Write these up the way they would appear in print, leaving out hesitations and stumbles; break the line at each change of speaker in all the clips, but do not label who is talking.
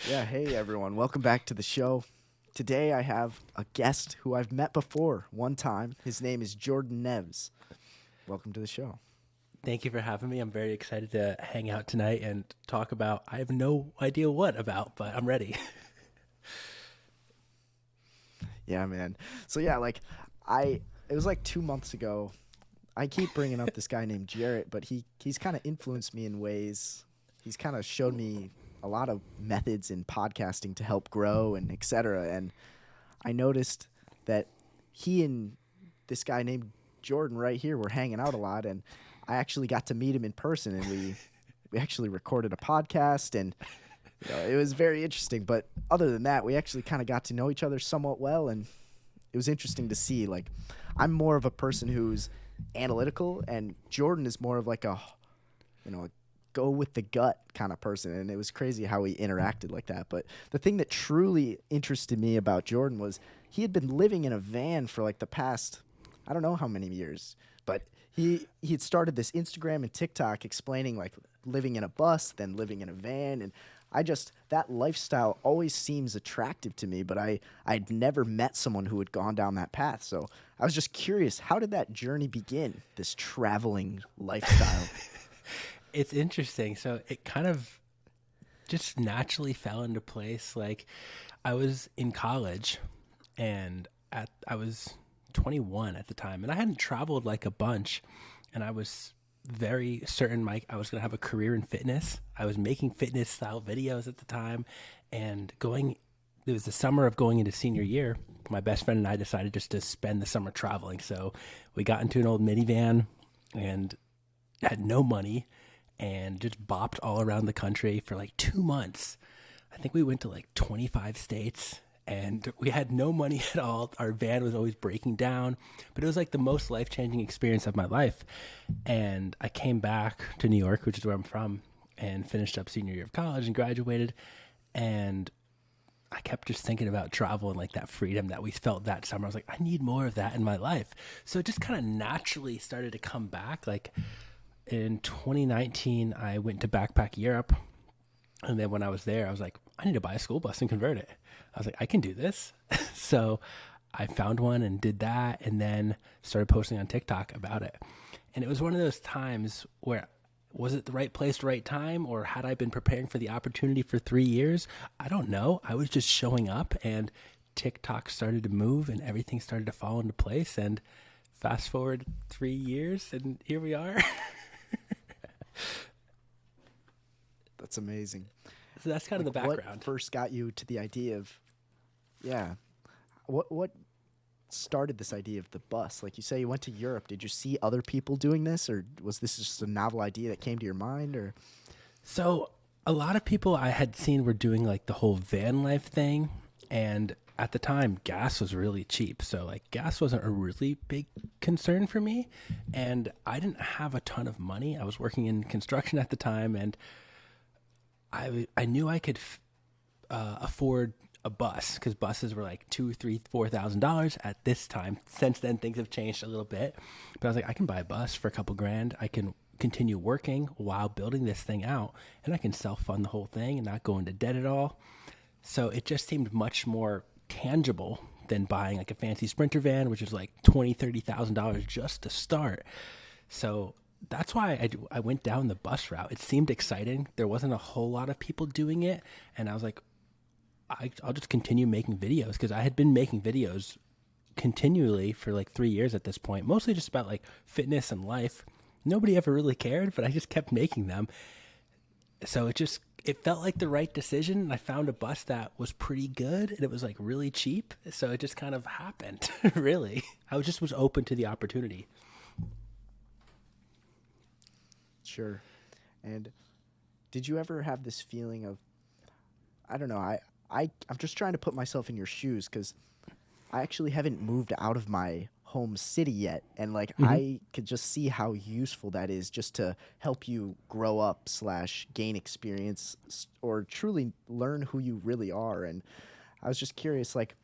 Yeah, hey everyone. Welcome back to the show. Today I have a guest who I've met before one time. His name is JordanNeves. Welcome to the show.
Thank you for having me. I'm very excited to hang out tonight and talk about, I have no idea what about, but I'm ready.
Yeah, man. So yeah, I it was like 2 months ago. I keep bringing up this guy named Jarrett, but he's kind of influenced me in ways. He's kind of showed me a lot of methods in podcasting to help grow and etc. And I noticed that he and this guy named Jordan right here were hanging out a lot, and I actually got to meet him in person, and we actually recorded a podcast, and it was very interesting. But other than that, we actually kind of got to know each other somewhat well, and it was interesting to see. Like, I'm more of a person who's analytical, and Jordan is more of like a go with the gut kind of person, and it was crazy how he interacted like that. But the thing that truly interested me about Jordan was he had been living in a van for like the past, I don't know how many years, but he had started this Instagram and TikTok explaining like living in a bus, then living in a van, and that lifestyle always seems attractive to me, but I'd never met someone who had gone down that path. So I was just curious, how did that journey begin, this traveling lifestyle?
It's interesting. So it kind of just naturally fell into place. Like, I was in college and I was 21 at the time, and I hadn't traveled like a bunch, and I was very certain I was going to have a career in fitness. I was making fitness style videos at the time, and it was the summer of going into senior year. My best friend and I decided just to spend the summer traveling. So we got into an old minivan and had no money and just bopped all around the country for like 2 months. I think we went to like 25 states, and we had no money at all. Our van was always breaking down, but it was like the most life-changing experience of my life. And I came back to New York, which is where I'm from, and finished up senior year of college and graduated. And I kept just thinking about travel and like that freedom that we felt that summer. I was like, I need more of that in my life. So it just kind of naturally started to come back. Like, in 2019, I went to backpack Europe. And then when I was there, I was like, I need to buy a school bus and convert it. I was like, I can do this. So I found one and did that, and then started posting on TikTok about it. And it was one of those times where, was it the right place, right time, or had I been preparing for the opportunity for 3 years? I don't know. I was just showing up, and TikTok started to move, and everything started to fall into place. And fast forward 3 years, and here we are.
That's amazing.
So that's kind of
Like,
the
what
background.
first got you to the idea of, yeah, what started this idea of the bus? Like, you say you went to Europe. Did you see other people doing this, or was this just a novel idea that came to your mind? Or
So a lot of people I had seen were doing like the whole van life thing. And at the time, gas was really cheap. So like gas wasn't a really big concern for me. And I didn't have a ton of money. I was working in construction at the time, and I knew I could afford a bus, because buses were like $2, $3, $4,000 at this time. Since then, things have changed a little bit, but I was like, I can buy a bus for a couple grand. I can continue working while building this thing out, and I can self fund the whole thing and not go into debt at all. So it just seemed much more tangible than buying like a fancy Sprinter van, which is like $20,000, $30,000 just to start. So that's why I went down the bus route. It seemed exciting. There wasn't a whole lot of people doing it, and I was like, I'll just continue making videos, because I had been making videos continually for like 3 years at this point, mostly just about like fitness and life. Nobody ever really cared, but I just kept making them. So it felt like the right decision. I found a bus that was pretty good, and it was like really cheap. So it just kind of happened. Really, was open to the opportunity.
sure. And did you ever have this feeling of, I don't know, I'm just trying to put myself in your shoes, because I actually haven't moved out of my home city yet, and like
Hmm.
I could just see how useful that is just to help you grow up slash gain experience or truly learn who you really are. And I was just curious, like,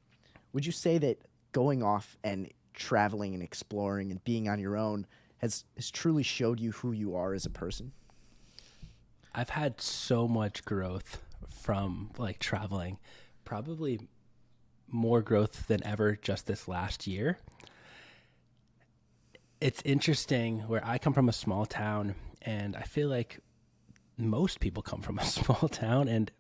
would you say that going off and traveling and exploring and being on your own has truly showed you who you are as a person?
I've had so much growth from like traveling, probably more growth than ever just this last year. It's interesting where I come from a small town, and I feel like most people come from a small town and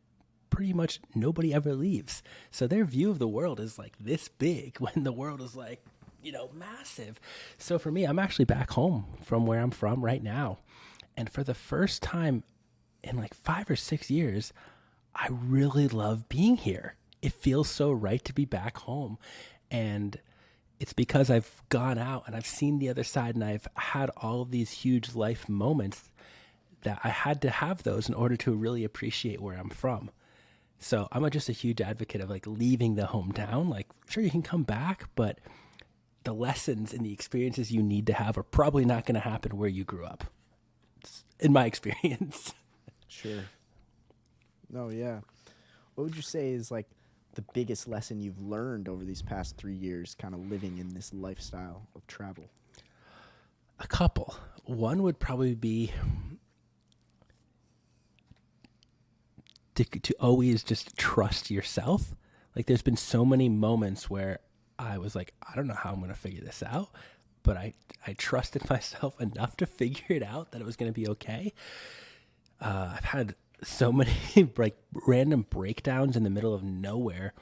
pretty much nobody ever leaves. So their view of the world is like this big when the world is like, massive. So for me, I'm actually back home from where I'm from right now. And for the first time in like 5 or 6 years, I really love being here. It feels so right to be back home. And it's because I've gone out and I've seen the other side, and I've had all of these huge life moments that I had to have those in order to really appreciate where I'm from. So I'm just a huge advocate of like leaving the hometown. Like, sure, you can come back, but the lessons and the experiences you need to have are probably not going to happen where you grew up, in my experience.
Sure. No, yeah. What would you say is like the biggest lesson you've learned over these past 3 years, kind of living in this lifestyle of travel?
A couple. One would probably be to always just trust yourself. Like, there's been so many moments where I was like, I don't know how I'm going to figure this out, but I trusted myself enough to figure it out that it was going to be okay. I've had so many like random breakdowns in the middle of nowhere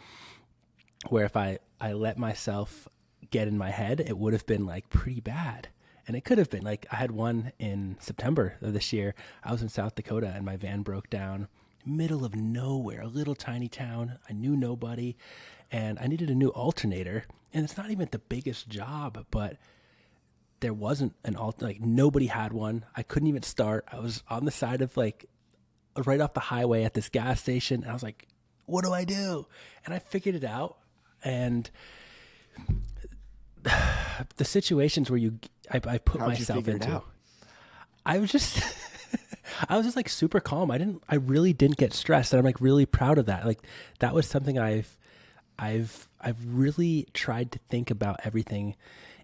where if I let myself get in my head, it would have been like pretty bad. And it could have been like, I had one in September of this year. I was in South Dakota and my van broke down, middle of nowhere, a little tiny town. I knew nobody, and I needed a new alternator. And it's not even the biggest job, but there wasn't like nobody had one. I couldn't even start. I was on the side of like right off the highway at this gas station. And I was like, what do I do? And I figured it out. And the situations where I put
How'd you
myself
figure it
into,
out?
I was just, I was just like super calm. I really didn't get stressed. And I'm like really proud of that. Like that was something I've really tried to think about everything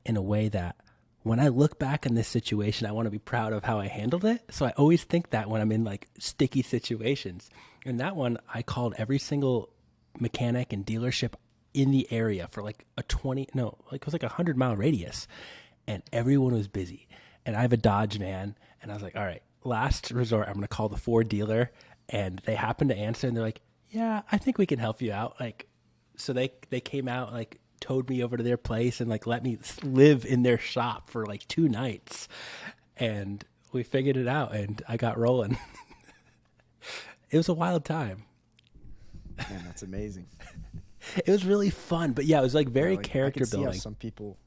in a way that when I look back on this situation, I want to be proud of how I handled it. So I always think that when I'm in like sticky situations. And that one, I called every single mechanic and dealership in the area for like it was like 100-mile radius, and everyone was busy. And I have a Dodge van, and I was like, all right, last resort, I'm going to call the Ford dealer. And they happened to answer, and they're like, yeah, I think we can help you out. Like, so they came out, like towed me over to their place and like let me live in their shop for like 2 nights, and we figured it out and I got rolling. It was a wild time.
Man, that's amazing.
It was really fun, but yeah, it was like very character
I can
building.
See how some people.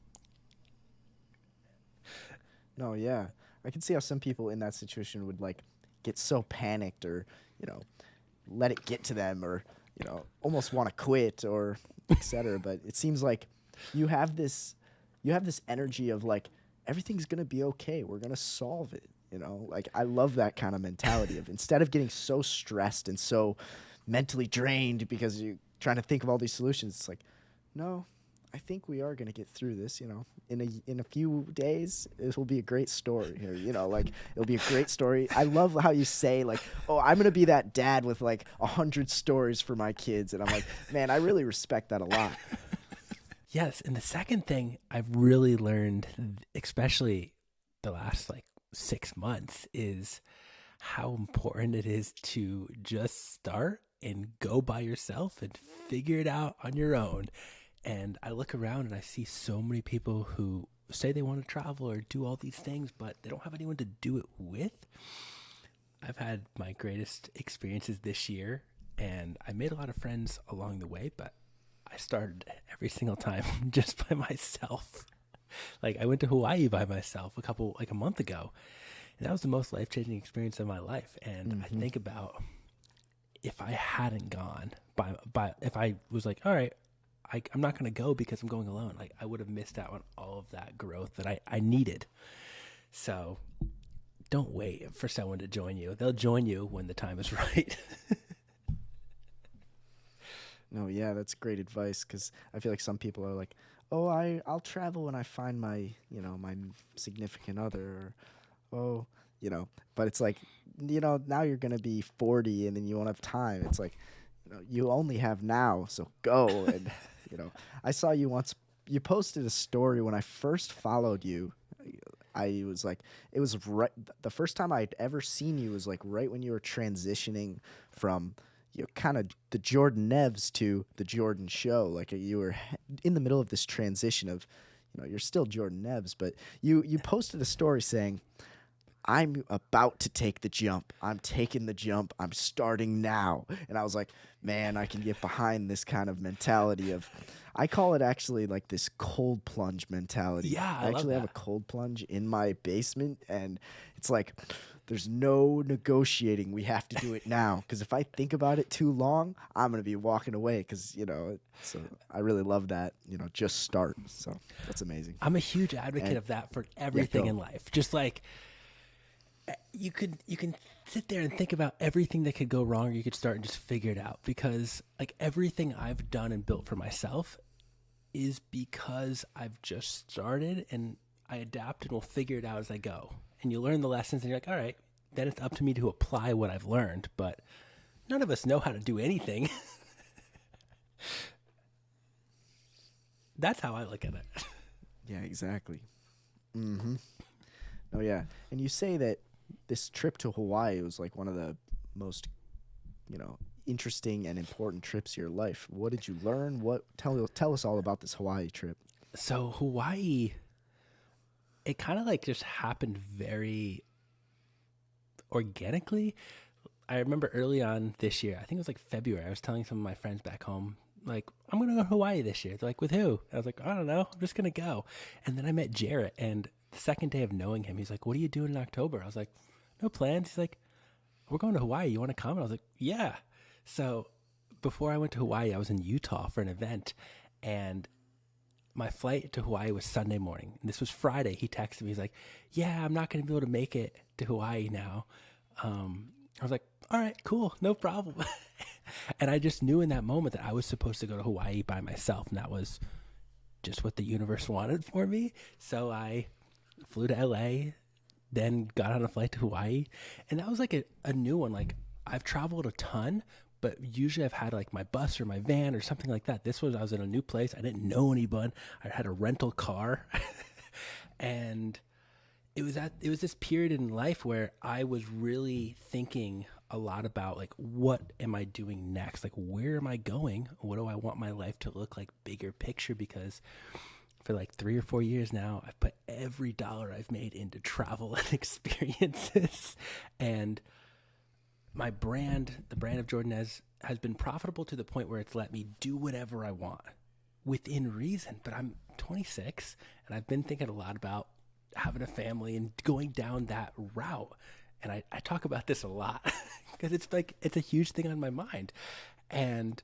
No, yeah, I can see how some people in that situation would like get so panicked, or let it get to them, or almost want to quit, or etc. But it seems like you have this energy of like everything's gonna be okay. We're gonna solve it. Like I love that kind of mentality of instead of getting so stressed and so mentally drained because you're trying to think of all these solutions. It's like, no, I think we are gonna get through this. In a few days, it will be a great story here. Like it'll be a great story. I love how you say like, oh, I'm gonna be that dad with like 100 stories for my kids, and I'm like, man, I really respect that a lot.
Yes, and the second thing I've really learned, especially the last like 6 months, is how important it is to just start and go by yourself and figure it out on your own. And I look around and I see so many people who say they want to travel or do all these things, but they don't have anyone to do it with. I've had my greatest experiences this year, and I made a lot of friends along the way, but I started every single time just by myself. Like I went to Hawaii by myself a month ago, and that was the most life-changing experience of my life. And I think about if I hadn't gone if I was like, all right, I'm not going to go because I'm going alone. Like I would have missed out on all of that growth that I needed. So don't wait for someone to join you. They'll join you when the time is right.
No, yeah, that's great advice, because I feel like some people are like, oh, I'll travel when I find my, my significant other, or, oh, you know, but it's like, you know, now you're going to be 40 and then you won't have time. It's like, you know, you only have now, so go. And, you know, I saw you once, you posted a story when I first followed you. I was like, it was right. The first time I'd ever seen you was like right when you were transitioning from, you know, kind of the JordanNeves to the Jordan Show. Like you were in the middle of this transition of, you know, you're still JordanNeves, but you posted a story saying, I'm about to take the jump. I'm taking the jump. I'm starting now. And I was like, man, I can get behind this kind of mentality of, I call it actually like this cold plunge mentality.
Yeah, I
I
love
actually have a
that.
cold plunge in my basement, and it's like, there's no negotiating. We have to do it now. Because if I think about it too long, I'm going to be walking away. Because, you know, so I really love that, you know, just start. So that's amazing.
I'm a huge advocate
And
of that for
yeah,
everything
go.
in life. Just like you can sit there and think about everything that could go wrong, or you could start and just figure it out, because like everything I've done and built for myself is because I've just started, and I adapt and will figure it out as I go. And you learn the lessons and you're like, all right, then it's up to me to apply what I've learned. But none of us know how to do anything. That's how I look at it.
Yeah, exactly. Mm-hmm. Oh, yeah. And you say that this trip to Hawaii was like one of the most, you know, interesting and important trips of your life. What did you learn? What tell us all about this Hawaii trip.
So Hawaii, it kind of like just happened very organically. I remember early on this year, I think it was like February, I was telling some of my friends back home, like, I'm going to go to Hawaii this year. They're like, with who? I was like, I don't know. I'm just going to go. And then I met Jarrett, and the second day of knowing him, he's like, what are you doing in October? I was like, no plans. He's like, we're going to Hawaii. You want to come? And I was like, yeah. So before I went to Hawaii, I was in Utah for an event, and my flight to Hawaii was Sunday morning. And this was Friday. He texted me. He's like, yeah, I'm not going to be able to make it to Hawaii now. I was like, all right, cool, no problem. And I just knew in that moment that I was supposed to go to Hawaii by myself, and that was just what the universe wanted for me. So I flew to LA, then got on a flight to Hawaii, and that was like a new one. Like, I've traveled a ton, but usually I've had like my bus or my van or something like that. This was, I was in a new place. I didn't know anyone. I had a rental car. And it was this period in life where I was really thinking a lot about like, what am I doing next? Like, where am I going? What do I want my life to look like, bigger picture? Because for like 3 or 4 years now, I've put every dollar I've made into travel and experiences. And my brand, the brand of JordanNeves, has been profitable to the point where it's let me do whatever I want within reason. But I'm 26, and I've been thinking a lot about having a family and going down that route. And I talk about this a lot because it's like, it's a huge thing on my mind. And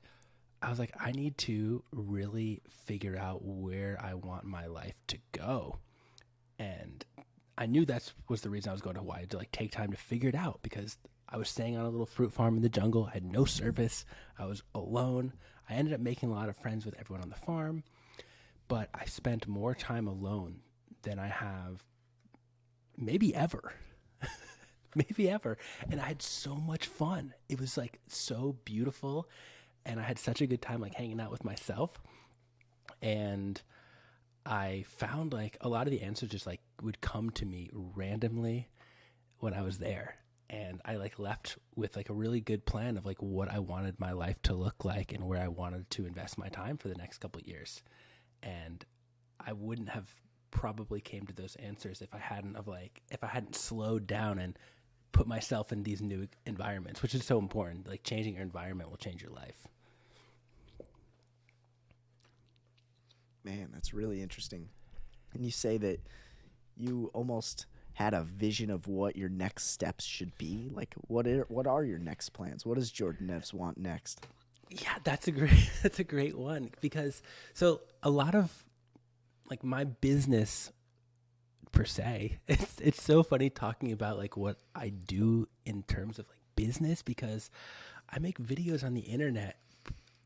I was like, I need to really figure out where I want my life to go. And I knew that was the reason I was going to Hawaii, to like take time to figure it out, because I was staying on a little fruit farm in the jungle. I had no service. I was alone. I ended up making a lot of friends with everyone on the farm, but I spent more time alone than I have maybe ever. Maybe ever. And I had so much fun. It was like so beautiful. And I had such a good time like hanging out with myself. And I found like a lot of the answers just like would come to me randomly when I was there. And I like left with like a really good plan of like what I wanted my life to look like and where I wanted to invest my time for the next couple of years. And I wouldn't have probably came to those answers if I hadn't slowed down and put myself in these new environments, which is so important. Like, changing your environment will change your life.
Man, that's really interesting. And you say that you almost had a vision of what your next steps should be. Like, what are your next plans? What does JordanNeves want next?
Yeah, that's a great one, because so a lot of like my business per se, it's so funny talking about like what I do in terms of like business, because I make videos on the internet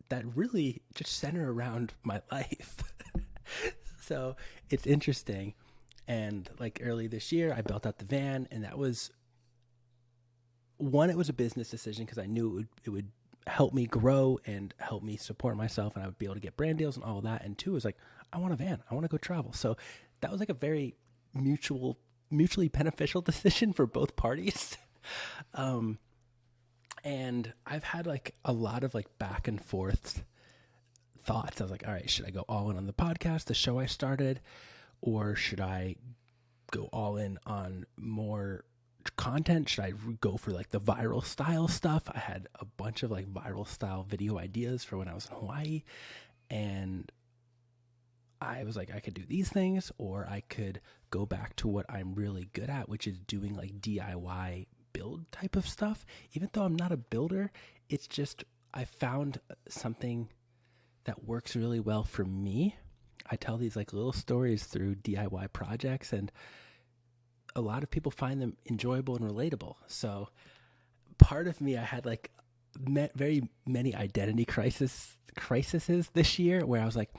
that really just center around my life. So it's interesting. And like early this year, I built out the van, and that was one, it was a business decision because I knew it would help me grow and help me support myself, and I would be able to get brand deals and all of that. And two is like, I want a van. I want to go travel. So that was like a very mutually beneficial decision for both parties. And I've had like a lot of like back and forth thoughts. I was like, all right, should I go all in on the podcast, the show I started, or should I go all in on more content? Should I go for like the viral style stuff? I had a bunch of like viral style video ideas for when I was in Hawaii, and I was like, I could do these things, or I could go back to what I'm really good at, which is doing like DIY build type of stuff. Even though I'm not a builder, it's just I found something that works really well for me. I tell these like little stories through DIY projects, and a lot of people find them enjoyable and relatable. So part of me, I had like very many identity crises this year, where I was like,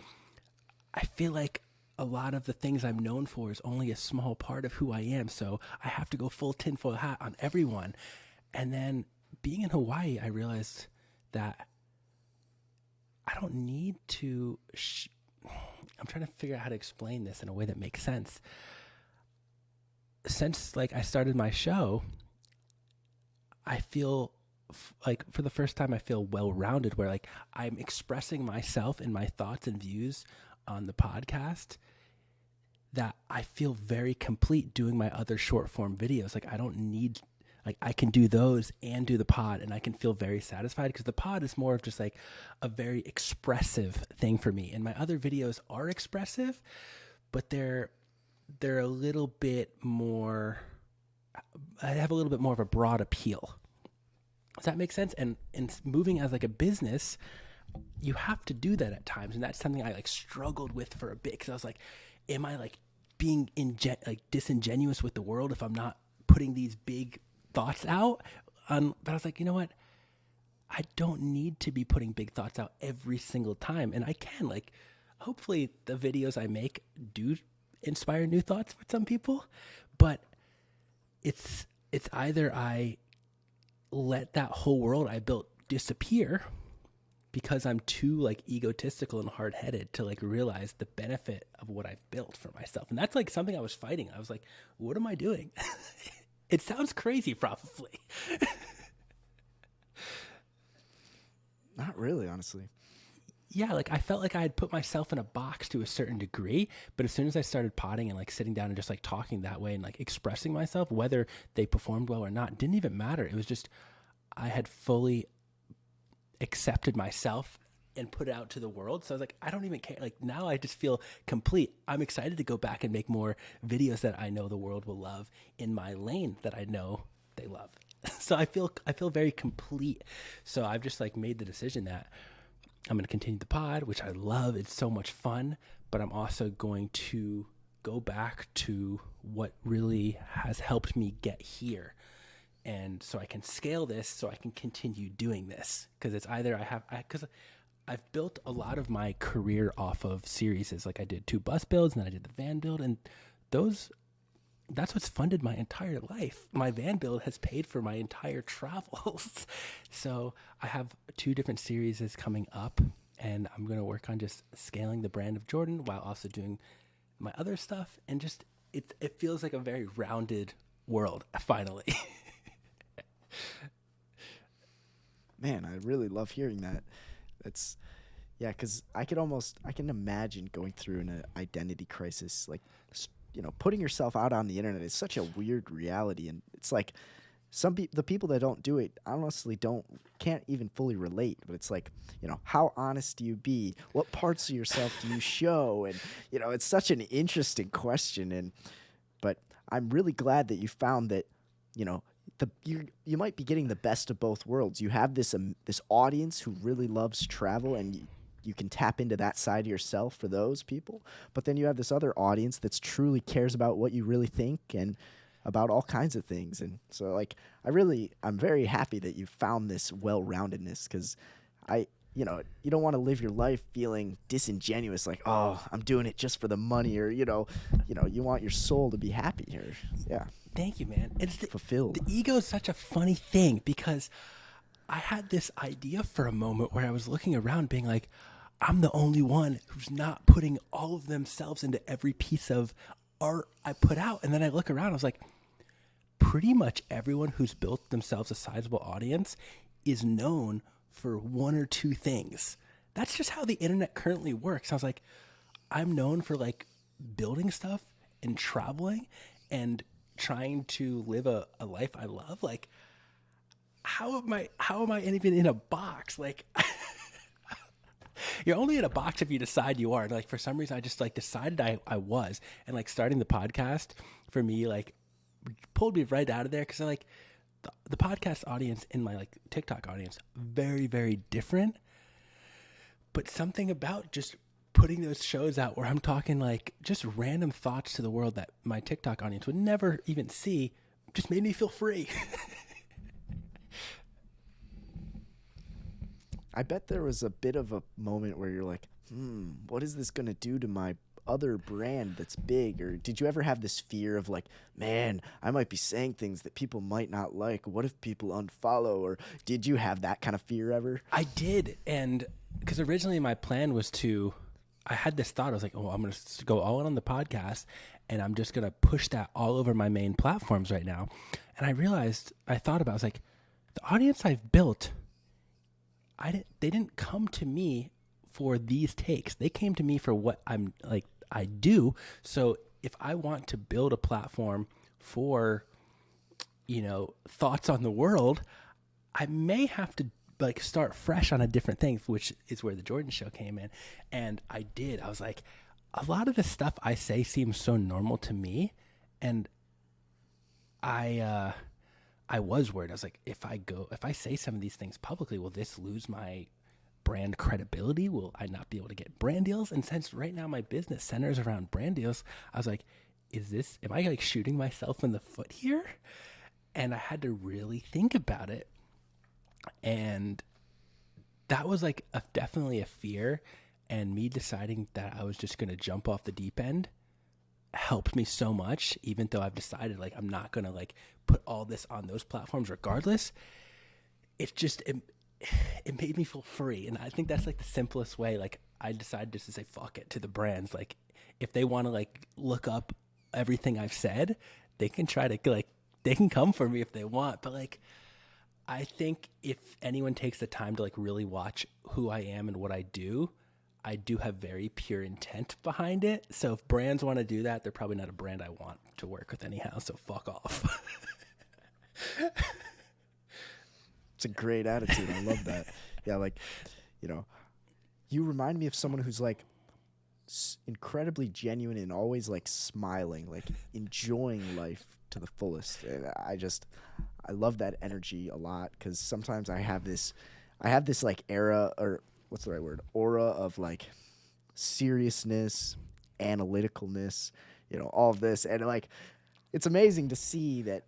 I feel like a lot of the things I'm known for is only a small part of who I am. So I have to go full tinfoil hat on everyone. And then being in Hawaii, I realized that I don't need to, I'm trying to figure out how to explain this in a way that makes sense. Since like I started my show, I feel like for the first time, I feel well-rounded, where like I'm expressing myself and my thoughts and views on the podcast, that I feel very complete doing my other short form videos. Like I don't need, like I can do those and do the pod, and I can feel very satisfied, because the pod is more of just like a very expressive thing for me. And my other videos are expressive, but they're a little bit more, I have a little bit more of a broad appeal. Does that make sense? And moving as like a business, you have to do that at times. And that's something I like struggled with for a bit, because I was like, am I like being disingenuous with the world if I'm not putting these big thoughts out? But I was like, you know what? I don't need to be putting big thoughts out every single time. And I can, like, hopefully the videos I make do inspire new thoughts with some people, but it's either I let that whole world I built disappear because I'm too like egotistical and hard-headed to like realize the benefit of what I've built for myself. And that's like something I was fighting. I was like, what am I doing? It sounds crazy, probably.
Not really, honestly.
Yeah, like I felt like I had put myself in a box to a certain degree, but as soon as I started potting and like sitting down and just like talking that way and like expressing myself, whether they performed well or not, didn't even matter. It was just, I had fully accepted myself and put it out to the world. So I was like, I don't even care. Like now I just feel complete. I'm excited to go back and make more videos that I know the world will love in my lane that I know they love. So I feel very complete. So I've just like made the decision that I'm going to continue the pod, which I love. It's so much fun, but I'm also going to go back to what really has helped me get here. And so I can scale this, so I can continue doing this. Because it's either because I've built a lot of my career off of series. Like I did 2 bus builds, and then I did the van build, and that's what's funded my entire life. My van build has paid for my entire travels. So I have 2 different series coming up, and I'm going to work on just scaling the brand of Jordan while also doing my other stuff. And just, it feels like a very rounded world, finally.
Man, I really love hearing that. That's, yeah, because I can imagine going through an identity crisis. Like, you know, putting yourself out on the internet is such a weird reality, and it's like the people that don't do it honestly can't even fully relate. But it's like, you know, how honest do you be? What parts of yourself do you show? And you know, it's such an interesting question. But I'm really glad that you found that, you know, you might be getting the best of both worlds. You have this audience who really loves travel, and you can tap into that side of yourself for those people. But then you have this other audience that's truly cares about what you really think and about all kinds of things. And so, like, I'm very happy that you found this well-roundedness, because you don't want to live your life feeling disingenuous, like, oh, I'm doing it just for the money, or you want your soul to be happy here. Yeah.
Thank you, man.
Fulfilled.
The ego is such a funny thing, because I had this idea for a moment where I was looking around being like, I'm the only one who's not putting all of themselves into every piece of art I put out. And then I look around, I was like, pretty much everyone who's built themselves a sizable audience is known for one or two things. That's just how the internet currently works. I was like, I'm known for like building stuff and traveling and trying to live a life I love. Like, how am I even in a box? Like, you're only in a box if you decide you are. And like, for some reason, I just like decided I was, and like starting the podcast for me, like pulled me right out of there. Cause I like the podcast audience and my like TikTok audience, very, very different, but something about just putting those shows out where I'm talking like just random thoughts to the world that my TikTok audience would never even see just made me feel free.
I bet there was a bit of a moment where you're like, what is this going to do to my other brand that's big? Or did you ever have this fear of like, man, I might be saying things that people might not like. What if people unfollow? Or did you have that kind of fear ever?
I did. And because originally my plan was I had this thought. I was like, oh, I'm going to go all in on the podcast, and I'm just going to push that all over my main platforms right now. And I realized, I was like, the audience I've built, they didn't come to me for these takes. They came to me for what I do. So if I want to build a platform for, thoughts on the world, I may have to like start fresh on a different thing, which is where the Jordan Show came in. And I did. I was like, a lot of the stuff I say seems so normal to me. And I was worried. I was like, if I say some of these things publicly, will this lose my brand credibility? Will I not be able to get brand deals? And since right now my business centers around brand deals, I was like, am I like shooting myself in the foot here? And I had to really think about it. And that was like definitely a fear. And me deciding that I was just going to jump off the deep end helped me so much, even though I've decided like I'm not going to like put all this on those platforms regardless. It made me feel free. And I think that's like the simplest way. Like I decided just to say fuck it to the brands. Like if they want to like look up everything I've said, they can try to like, they can come for me if they want. But like, I think if anyone takes the time to like really watch who I am and what I do have very pure intent behind it. So if brands want to do that, they're probably not a brand I want to work with anyhow. So fuck off.
It's a great attitude. I love that. Yeah, like, you remind me of someone who's like incredibly genuine and always like smiling, like enjoying life to the fullest. And I love that energy a lot, because sometimes I have this like era, or what's the right word? Aura of like seriousness, analyticalness, all of this. And like, it's amazing to see that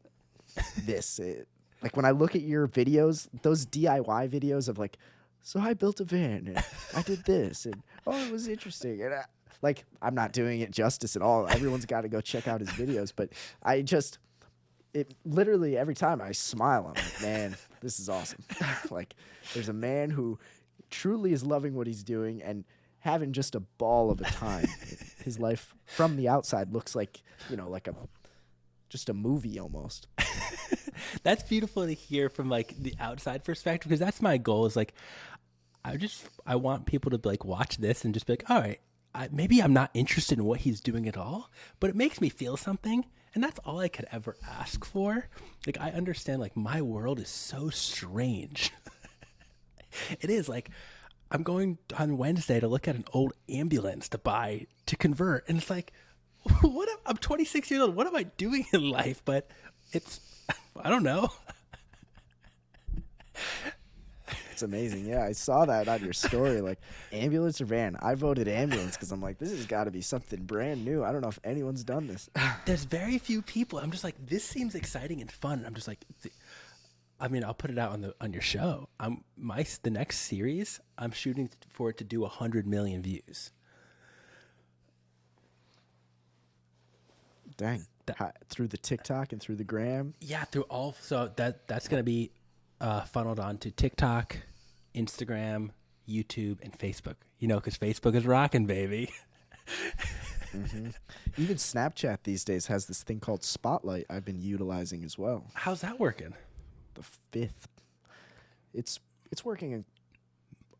like when I look at your videos, those DIY videos of like, so I built a van and I did this and it was interesting. And I'm not doing it justice at all. Everyone's got to go check out his videos, but it literally every time I smile, I'm like, man, this is awesome. Like there's a man who truly is loving what he's doing and having just a ball of a time. His life from the outside looks like, like just a movie almost.
That's beautiful to hear from like the outside perspective, because that's my goal, is like, I want people to like watch this and just be like, all right, maybe I'm not interested in what he's doing at all, but it makes me feel something. And that's all I could ever ask for. Like, I understand like my world is so strange. It is like, I'm going on Wednesday to look at an old ambulance to convert. And it's like, I'm 26 years old. What am I doing in life? But I don't know.
It's amazing. Yeah, I saw that on your story. Like, ambulance or van? I voted ambulance because I'm like, this has got to be something brand new. I don't know if anyone's done this.
There's very few people. I'm just like, this seems exciting and fun. I'm just like, I mean, I'll put it out on your show. The next series, I'm shooting for it to do 100 million views.
Dang. Through the TikTok and through the gram?
Yeah, through all. So that's going to be funneled onto TikTok, Instagram, YouTube, and Facebook. You know, because Facebook is rocking, baby.
Mm-hmm. Even Snapchat these days has this thing called Spotlight I've been utilizing as well.
How's that working?
The fifth. It's working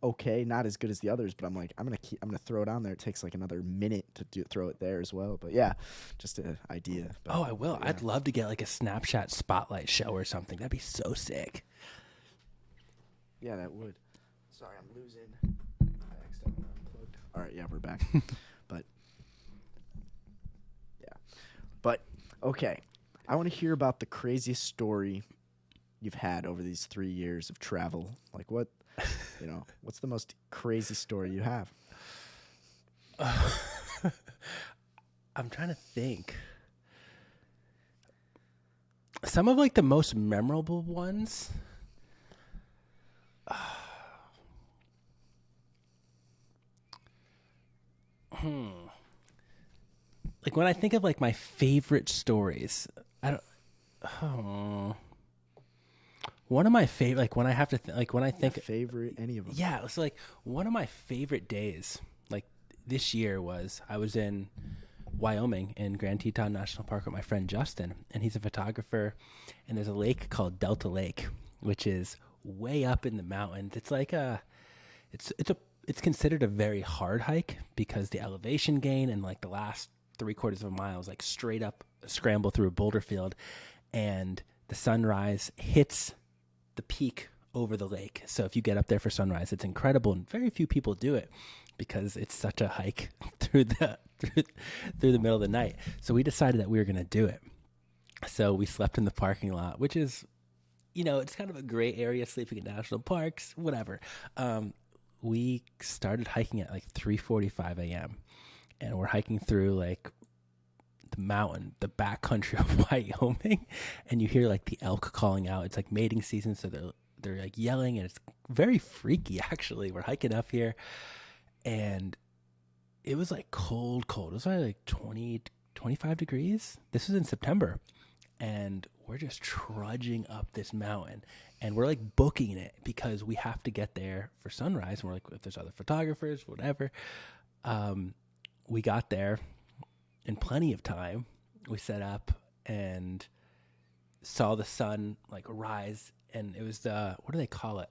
okay, not as good as the others, but I'm gonna throw it on there. It takes like another minute to throw it there as well. But yeah, just an idea. But,
I will.
Yeah.
I'd love to get like a Snapchat spotlight show or something. That'd be so sick.
Yeah, that would. Sorry, I'm losing. I accidentally unplugged. All right, yeah, we're back. But okay, I want to hear about the craziest story you've had over these 3 years of travel. Like what's the most crazy story you have?
I'm trying to think. Some of like the most memorable ones. Like when I think of like my favorite stories, one of my favorite, like when I have to like when I think
favorite any of them.
Yeah, it's like one of my favorite days like this year was I was in Wyoming in Grand Teton National Park with my friend Justin, and he's a photographer, and there's a lake called Delta Lake, which is way up in the mountains. It's like it's considered a very hard hike because the elevation gain and like the last 3/4 of a mile is like straight up scramble through a boulder field, and the sunrise hits the peak over the lake. So if you get up there for sunrise, it's incredible, and very few people do it because it's such a hike through the middle of the night. So we decided that we were going to do it. So we slept in the parking lot, which is, it's kind of a gray area, sleeping in national parks, whatever. We started hiking at like 3:45 a.m. and we're hiking through like the mountain, the backcountry of Wyoming, and you hear like the elk calling out. It's like mating season, so they're like yelling, and it's very freaky. Actually, we're hiking up here, and it was like cold. It was like 20, 25 degrees. This was in September, and we're just trudging up this mountain, and we're like booking it because we have to get there for sunrise. And we're like, if there's other photographers, whatever. We got there in plenty of time. We set up and saw the sun like rise, and it was what do they call it?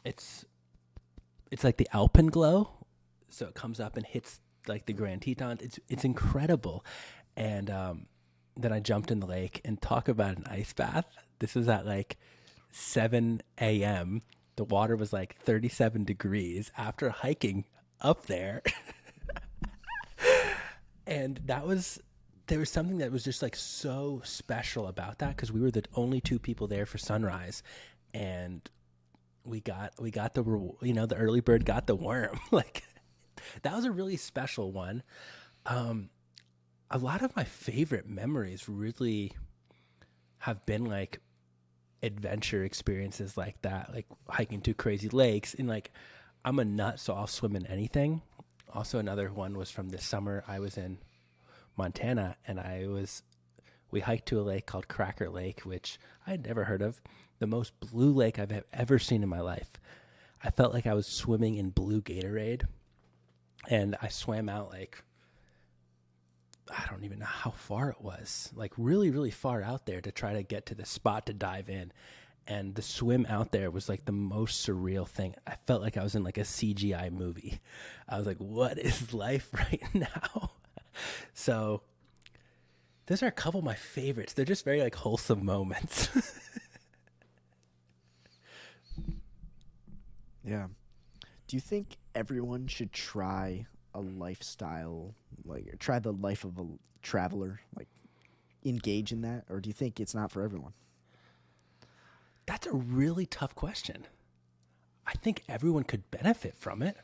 It's like the alpenglow. So it comes up and hits like the Grand Tetons. It's incredible. And then I jumped in the lake, and talk about an ice bath. This was at like 7 a.m. The water was like 37 degrees after hiking up there. And there was something that was just like so special about that, because we were the only two people there for sunrise, and we got the early bird got the worm. Like that was a really special one. A lot of my favorite memories really have been like adventure experiences like that, like hiking to crazy lakes. And like, I'm a nut, so I'll swim in anything. Also, another one was from this summer. I was in Montana, and we hiked to a lake called Cracker Lake, which I had never heard of. The most blue lake I've ever seen in my life. I felt like I was swimming in blue Gatorade, and I swam out like, I don't even know how far it was, like really, really far out there to try to get to the spot to dive in. And the swim out there was like the most surreal thing. I felt like I was in like a CGI movie. I was like, what is life right now? So those are a couple of my favorites. They're just very like wholesome moments.
Yeah. Do you think everyone should try a lifestyle, like try the life of a traveler, like engage in that? Or do you think it's not for everyone?
That's a really tough question. I think everyone could benefit from it.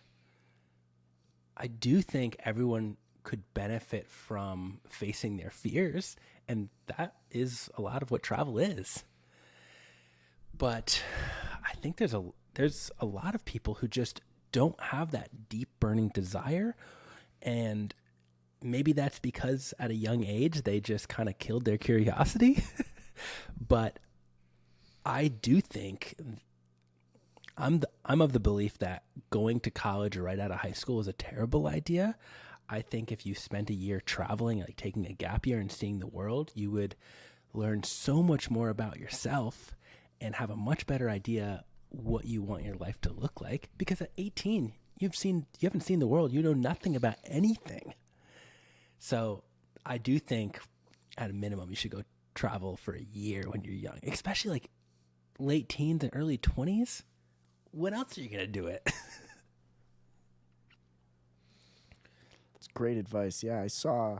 I do think everyone could benefit from facing their fears, and that is a lot of what travel is. But I think there's a lot of people who just don't have that deep burning desire, and maybe that's because at a young age they just kind of killed their curiosity. But I do think I'm of the belief that going to college right out of high school is a terrible idea. I think if you spent a year traveling, like taking a gap year and seeing the world, you would learn so much more about yourself and have a much better idea what you want your life to look like. Because at 18, you haven't seen the world. You know nothing about anything. So I do think at a minimum you should go travel for a year when you're young, especially like late teens and early 20s. When else are you going to do it?
It's great advice. Yeah, I saw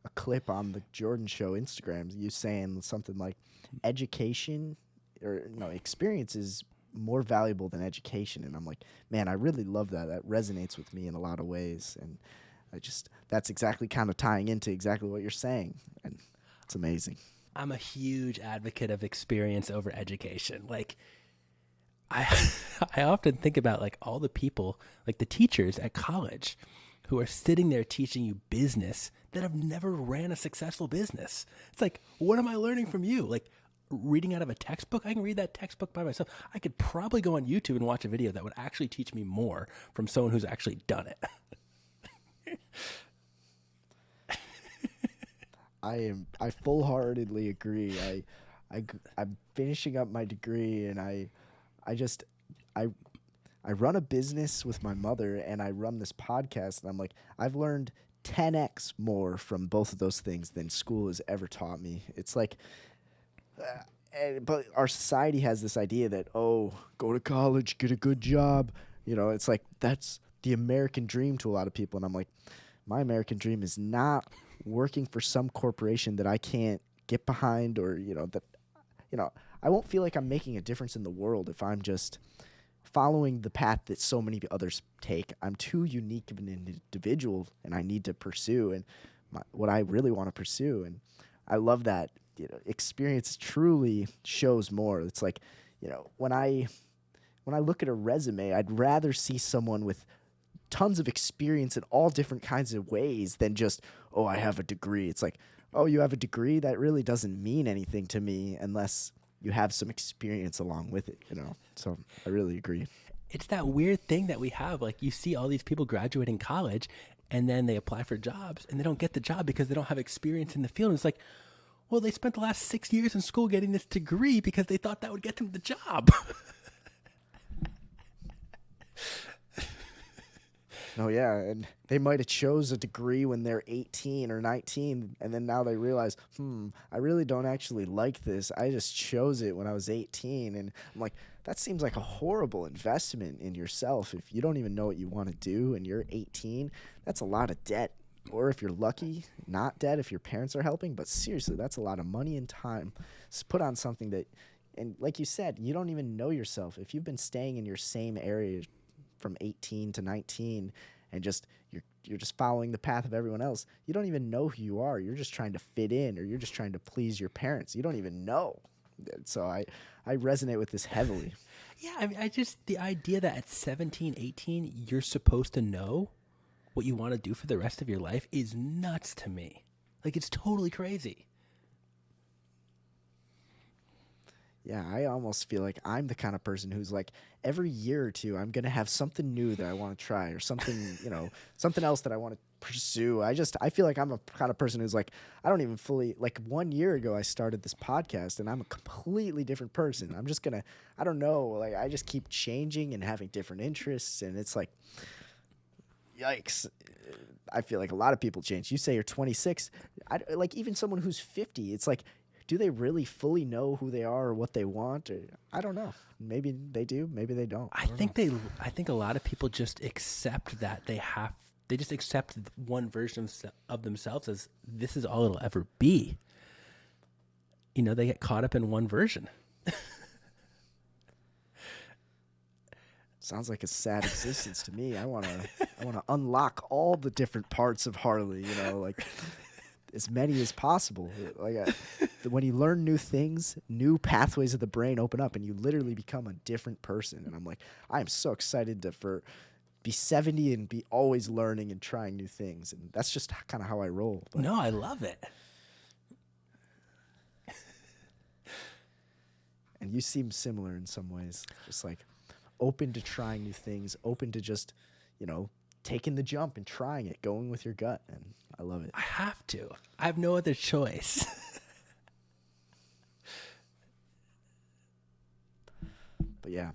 a clip on the Jordan Show Instagram, you saying something like education or experience is more valuable than education. And I'm like, man, I really love that. That resonates with me in a lot of ways. And that's exactly kind of tying into exactly what you're saying. And it's amazing.
I'm a huge advocate of experience over education. Like, I often think about like all the people, like the teachers at college who are sitting there teaching you business that have never ran a successful business. It's like, what am I learning from you? Like reading out of a textbook? I can read that textbook by myself. I could probably go on YouTube and watch a video that would actually teach me more from someone who's actually done it.
I full-heartedly agree. I'm finishing up my degree, and I run a business with my mother, and I run this podcast, and I'm like, I've learned 10x more from both of those things than school has ever taught me. It's like, but our society has this idea that, oh, go to college, get a good job. It's like that's the American dream to a lot of people, and I'm like, my American dream is not working for some corporation that I can't get behind, or I won't feel like I'm making a difference in the world if I'm just following the path that so many others take. I'm too unique of an individual, and I need to pursue and what I really want to pursue. And I love that experience truly shows more. It's like when I look at a resume, I'd rather see someone with tons of experience in all different kinds of ways than just, oh, I have a degree. It's like, oh, you have a degree? That really doesn't mean anything to me unless you have some experience along with it, So I really agree.
It's that weird thing that we have. Like you see all these people graduating college and then they apply for jobs and they don't get the job because they don't have experience in the field. And it's like, well, they spent the last 6 years in school getting this degree because they thought that would get them the job.
Oh, yeah, and they might have chose a degree when they're 18 or 19, and then now they realize, I really don't actually like this. I just chose it when I was 18, and I'm like, that seems like a horrible investment in yourself. If you don't even know what you want to do and you're 18, that's a lot of debt. Or if you're lucky, not debt if your parents are helping, but seriously, that's a lot of money and time put on something that, and like you said, you don't even know yourself. If you've been staying in your same area from 18 to 19 and you're just following the path of everyone else, you don't even know who you are. You're just trying to fit in, or you're just trying to please your parents. You don't even know. So I resonate with this heavily.
Yeah, I mean, the idea that at 17, 18, you're supposed to know what you want to do for the rest of your life is nuts to me. Like, it's totally crazy.
Yeah, I almost feel like I'm the kind of person who's like, every year or two, I'm going to have something new that I want to try, or something, something else that I want to pursue. I feel like I'm a kind of person who's like, I don't even fully, like 1 year ago, I started this podcast and I'm a completely different person. I'm just going to, I don't know, like I just keep changing and having different interests. And it's like, yikes. I feel like a lot of people change. You say you're 26. Like even someone who's 50, it's like, do they really fully know who they are or what they want? Or, I don't know. Maybe they do. Maybe they don't.
I think a lot of people just accept that they just accept one version of themselves as this is all it'll ever be. They get caught up in one version.
Sounds like a sad existence to me. I want to unlock all the different parts of Harley, like as many as possible. Like when you learn new things, new pathways of the brain open up, and you literally become a different person. And I'm like, I am so excited to be 70 and be always learning and trying new things. And that's just kind of how I roll. But
No, I love it.
and you seem similar in some ways, just like open to trying new things, open to just, taking the jump and trying it, going with your gut. And I love it.
I have to. I have no other choice.
But yeah,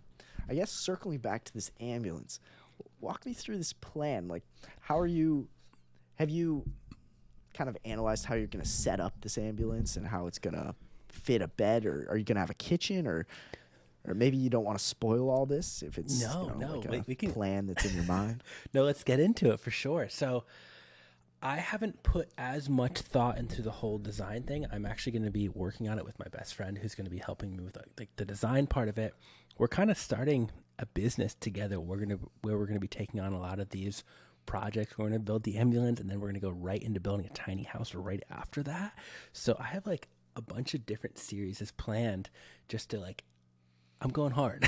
I guess circling back to this ambulance, walk me through this plan. Like, have you kind of analyzed how you're going to set up this ambulance and how it's going to fit a bed, or are you going to have a kitchen, or maybe you don't want to spoil all this if it's
we can
plan that's in your mind.
No, let's get into it for sure. So I haven't put as much thought into the whole design thing. I'm actually going to be working on it with my best friend who's going to be helping me with like the design part of it. We're kind of starting a business together. Where we're going to be taking on a lot of these projects. We're going to build the ambulance, and then we're going to go right into building a tiny house right after that. So I have like a bunch of different series as planned, just to like, I'm going hard.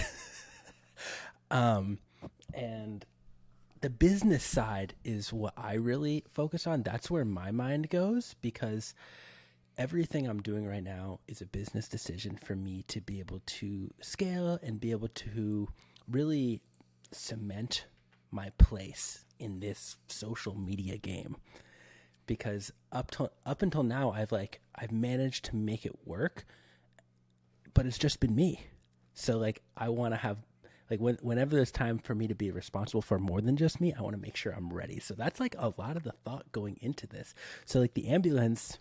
And the business side is what I really focus on. That's where my mind goes, because everything I'm doing right now is a business decision for me to be able to scale and be able to really cement my place in this social media game. Because up until now, I've managed to make it work, but it's just been me. So like, I want to have, like, whenever there's time for me to be responsible for more than just me, I want to make sure I'm ready. So that's like a lot of the thought going into this. So like, the ambulance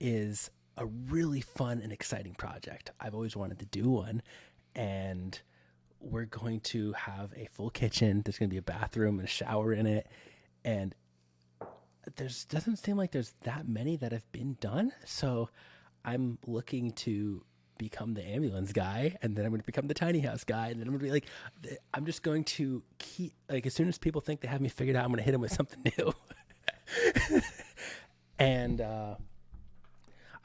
is a really fun and exciting project. I've always wanted to do one, and we're going to have a full kitchen. There's going to be a bathroom and a shower in it, and doesn't seem like there's that many that have been done. So I'm looking to become the ambulance guy, and then I'm going to become the tiny house guy, and then I'm going to be like, I'm just going to keep, like, as soon as people think they have me figured out, I'm going to hit them with something new. And I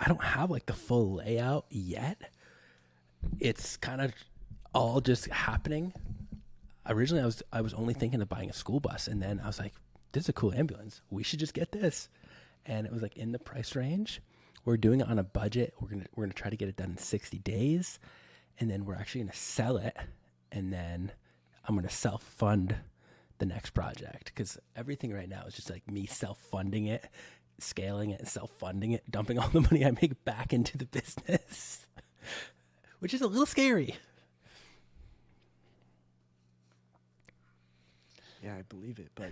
don't have like the full layout yet. It's kind of all just happening. Originally, I was only thinking of buying a school bus, and then I was like, this is a cool ambulance. We should just get this. And it was like in the price range. We're doing it on a budget. We're gonna try to get it done in 60 days, and then we're actually gonna sell it, and then I'm gonna self-fund the next project, because everything right now is just like me self-funding it, scaling it, self-funding it, dumping all the money I make back into the business, which is a little scary.
Yeah, I believe it, but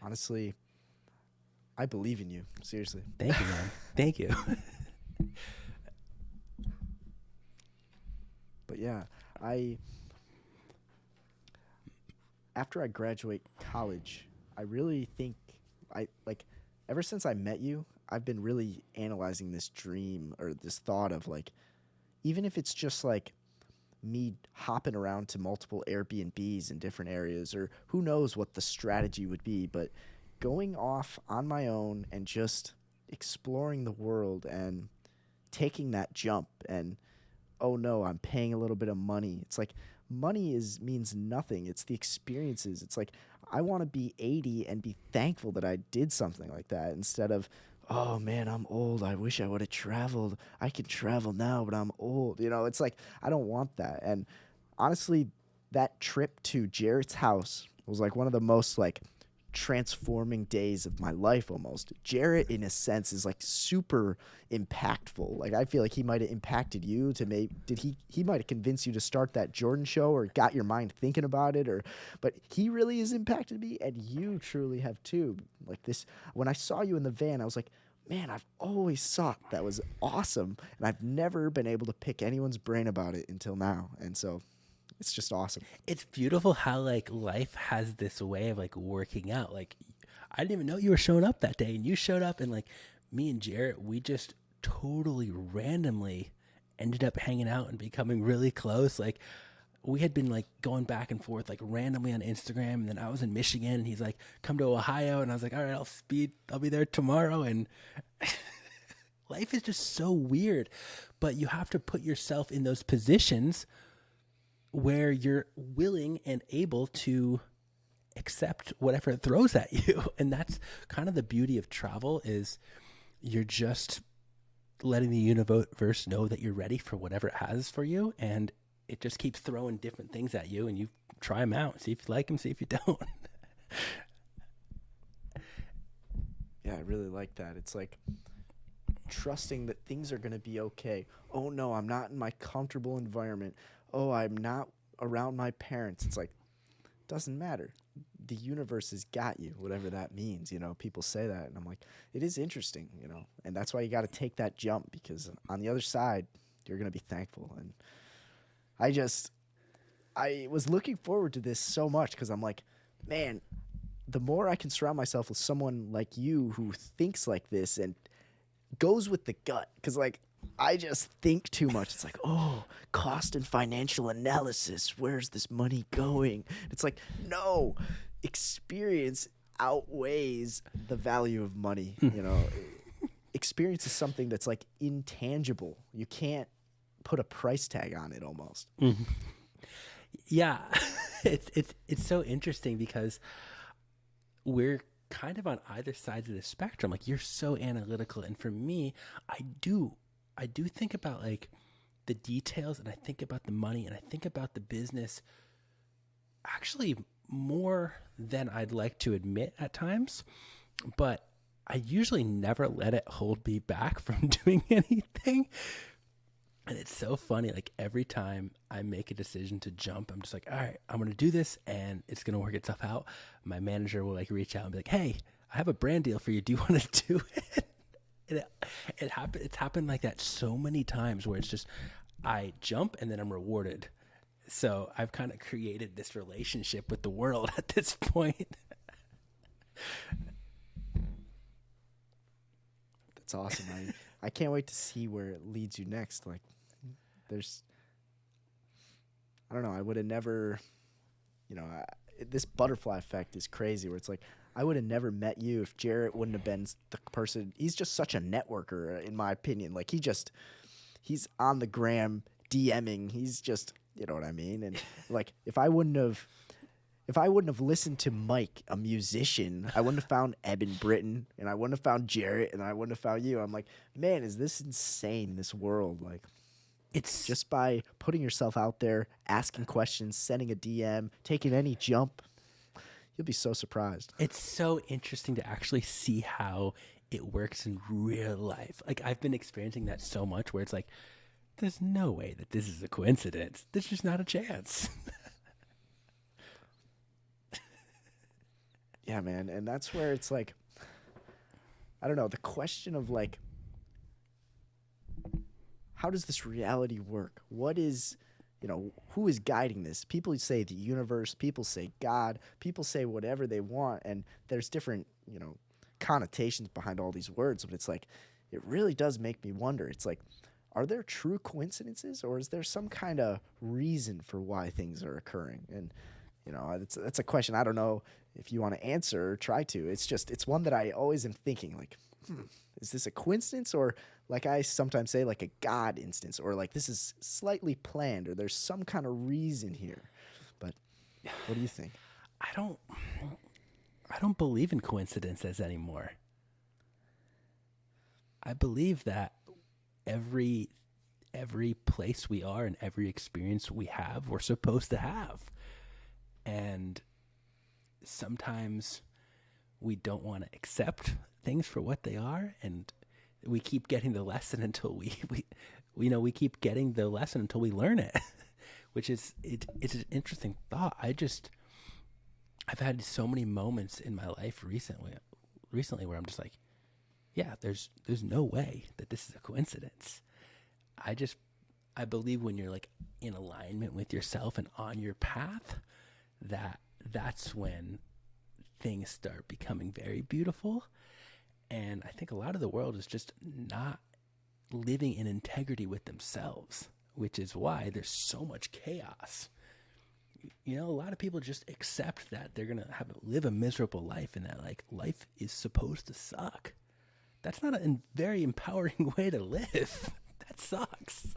honestly, I believe in you. Seriously.
Thank you, man. Thank you.
But yeah, after I graduate college, I really think ever since I met you, I've been really analyzing this dream, or this thought of like, even if it's just like me hopping around to multiple Airbnbs in different areas, or who knows what the strategy would be, but going off on my own and just exploring the world and taking that jump, and oh no, I'm paying a little bit of money. It's like money means nothing. It's the experiences. It's like, I want to be 80 and be thankful that I did something like that, instead of, oh man, I'm old, I wish I would have traveled. I can travel now, but I'm old. It's like, I don't want that. And honestly, that trip to Jarrett's house was like one of the most like transforming days of my life almost. Jarrett, in a sense, is like super impactful. Like, I feel like he might have impacted you to he might have convinced you to start that Jordan show, or got your mind thinking about it, but he really has impacted me, and you truly have too. Like, this, when I saw you in the van, I was like, man, I've always thought that was awesome, and I've never been able to pick anyone's brain about it until now. And so it's just awesome.
It's beautiful how like life has this way of like working out. Like, I didn't even know you were showing up that day, and you showed up, and like me and Jarrett, we just totally randomly ended up hanging out and becoming really close. Like, we had been like going back and forth like randomly on Instagram, and then I was in Michigan, and he's like, come to Ohio, and I was like, all right, I'll be there tomorrow. And life is just so weird, but you have to put yourself in those positions where you're willing and able to accept whatever it throws at you. And that's kind of the beauty of travel, is you're just letting the universe know that you're ready for whatever it has for you. And it just keeps throwing different things at you, and you try them out, see if you like them, see if you don't.
Yeah, I really like that. It's like trusting that things are going to be okay. Oh no, I'm not in my comfortable environment. Oh, I'm not around my parents. It's like, doesn't matter. The universe has got you, whatever that means. You know, people say that, and I'm like, it is interesting, you know, and that's why you got to take that jump, because on the other side, you're going to be thankful. And I was looking forward to this so much, because I'm like, man, the more I can surround myself with someone like you who thinks like this and goes with the gut, because like I just think too much. It's like, oh, cost and financial analysis. Where's this money going? It's like, no, experience outweighs the value of money. You know, experience is something that's like intangible. You can't put a price tag on it almost.
Mm-hmm. Yeah, it's so interesting, because we're kind of on either sides of the spectrum. Like, you're so analytical, and for me, I do think about like the details, and I think about the money, and I think about the business actually more than I'd like to admit at times. But I usually never let it hold me back from doing anything. And it's so funny, like every time I make a decision to jump, I'm just like, all right, I'm going to do this and it's going to work itself out. My manager will like reach out and be like, hey, I have a brand deal for you. Do you want to do it? And it's happened like that so many times, where it's just, I jump and then I'm rewarded. So I've kind of created this relationship with the world at this point.
That's awesome. I can't wait to see where it leads you next. Like, I don't know, I would have never, you know, this butterfly effect is crazy, where it's like, I would have never met you if Jarrett wouldn't have been the person. He's just such a networker, in my opinion. Like, he's on the gram DMing. He's just, you know what I mean? And like, if I wouldn't have listened to Mike, a musician, I wouldn't have found Eben Britton, and I wouldn't have found Jarrett, and I wouldn't have found you. I'm like, man, is this insane, this world? Like, it's just by putting yourself out there, asking questions, sending a DM, taking any jump, you'll be so surprised.
It's so interesting to actually see how it works in real life. Like, I've been experiencing that so much, where it's like, there's no way that this is a coincidence. There's just not a chance.
Yeah, man. And that's where it's like, I don't know, the question of like, how does this reality work? What is, you know, who is guiding this? People say the universe, people say God, people say whatever they want. And there's different, you know, connotations behind all these words. But it's like, it really does make me wonder. It's like, are there true coincidences, or is there some kind of reason for why things are occurring? And, you know, that's a question I don't know if you want to answer or try to. It's one that I always am thinking, like, is this a coincidence, or like I sometimes say, like a God instance, or like this is slightly planned, or there's some kind of reason here. But what do you think?
I don't believe in coincidences anymore. I believe that every place we are and every experience we have, we're supposed to have. And sometimes we don't want to accept things for what they are, and we keep getting the lesson until we keep getting the lesson until we learn it, which is it's an interesting thought. I've had so many moments in my life recently where I'm just like, yeah, there's no way that this is a coincidence. I believe when you're like in alignment with yourself and on your path, that's when things start becoming very beautiful. And I think a lot of the world is just not living in integrity with themselves, which is why there's so much chaos. You know, a lot of people just accept that they're going to live a miserable life, and that like life is supposed to suck. that's not a very empowering way to live. That sucks.